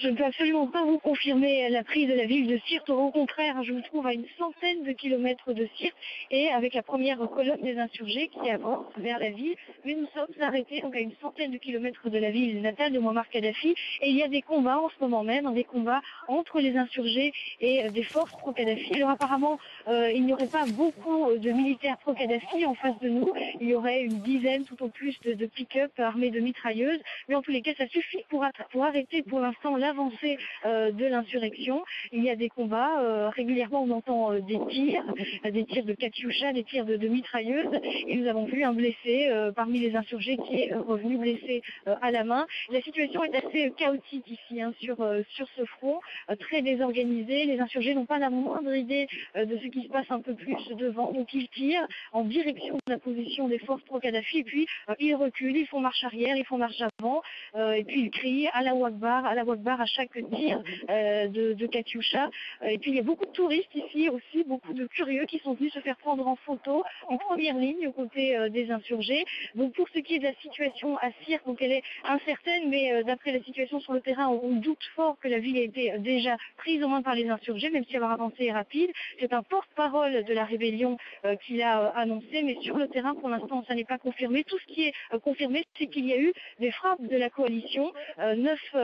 Je ne peux absolument pas vous confirmer la prise de la ville de Sirte. Au contraire, je me trouve à une centaine de kilomètres de Sirte et avec la première colonne des insurgés qui avance vers la ville. Mais nous sommes arrêtés donc à une centaine de kilomètres de la ville natale de Mouammar Kadhafi et il y a des combats en ce moment même, des combats entre les insurgés et des forces pro-Kadhafi. Alors apparemment, il n'y aurait pas beaucoup de militaires pro-Kadhafi en face de nous. Il y aurait une dizaine tout au plus de pick-up armés de mitrailleuses. Mais en tous les cas, ça suffit pour arrêter pour l'instant l'avancée de l'insurrection. Il y a des combats, régulièrement on entend des tirs de Katyusha, des tirs de mitrailleuses. Et nous avons vu un blessé parmi les insurgés qui est revenu blessé à la main. La situation est assez chaotique ici sur ce front, très désorganisé. Les insurgés n'ont pas la moindre idée de ce qui se passe un peu plus devant. Donc ils tirent en direction de la position des forces pro-Kadhafi et puis ils reculent, ils font marche arrière, ils font marche avant et puis ils crient Allahu Akbar à chaque tir de Katyusha. Et puis il y a beaucoup de touristes ici aussi, beaucoup de curieux qui sont venus se faire prendre en photo en première ligne aux côtés des insurgés. Donc pour ce qui est de la situation à Sirte, donc elle est incertaine, mais d'après la situation sur le terrain, on doute fort que la ville ait été déjà prise en main par les insurgés, même si leur avancée est rapide. C'est un porte-parole de la rébellion qui l'a annoncé, mais sur le terrain, pour l'instant, ça n'est pas confirmé. Tout ce qui est confirmé, c'est qu'il y a eu des frappes de la coalition. 9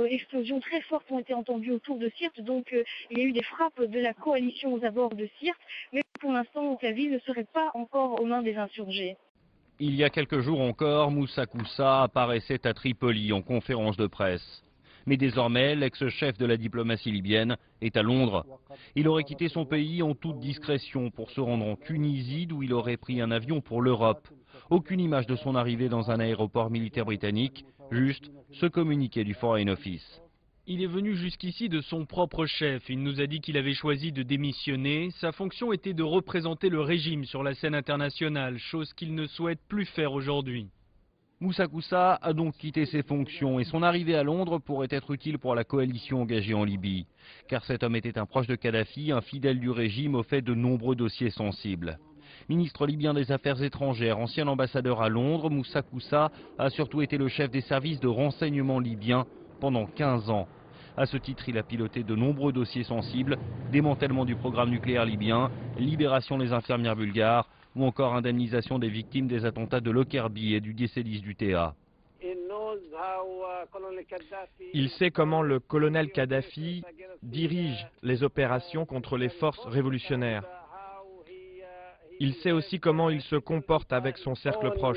explosions très fortes ont été entendues autour de Sirte, donc il y a eu des frappes de la coalition aux abords de Sirte, mais pour l'instant, la ville ne serait pas encore aux mains des insurgés. Il y a quelques jours encore, Moussa Koussa apparaissait à Tripoli en conférence de presse. Mais désormais, l'ex-chef de la diplomatie libyenne est à Londres. Il aurait quitté son pays en toute discrétion pour se rendre en Tunisie, d'où il aurait pris un avion pour l'Europe. Aucune image de son arrivée dans un aéroport militaire britannique, juste ce communiqué du Foreign Office. Il est venu jusqu'ici de son propre chef. Il nous a dit qu'il avait choisi de démissionner. Sa fonction était de représenter le régime sur la scène internationale, chose qu'il ne souhaite plus faire aujourd'hui. Moussa Koussa a donc quitté ses fonctions et son arrivée à Londres pourrait être utile pour la coalition engagée en Libye. Car cet homme était un proche de Kadhafi, un fidèle du régime au fait de nombreux dossiers sensibles. Ministre libyen des Affaires étrangères, ancien ambassadeur à Londres, Moussa Koussa a surtout été le chef des services de renseignement libyens pendant 15 ans. À ce titre, il a piloté de nombreux dossiers sensibles, démantèlement du programme nucléaire libyen, libération des infirmières bulgares ou encore indemnisation des victimes des attentats de Lockerbie et du Decedis du TA. Il sait comment le colonel Kadhafi dirige les opérations contre les forces révolutionnaires. Il sait aussi comment il se comporte avec son cercle proche.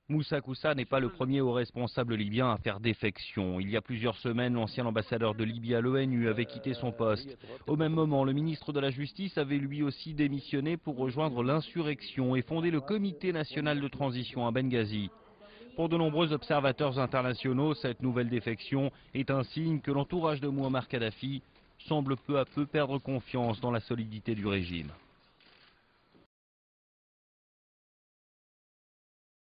Moussa Koussa n'est pas le premier haut responsable libyen à faire défection. Il y a plusieurs semaines, l'ancien ambassadeur de Libye à l'ONU avait quitté son poste. Au même moment, le ministre de la Justice avait lui aussi démissionné pour rejoindre l'insurrection et fonder le Comité national de transition à Benghazi. Pour de nombreux observateurs internationaux, cette nouvelle défection est un signe que l'entourage de Mouammar Kadhafi semble peu à peu perdre confiance dans la solidité du régime.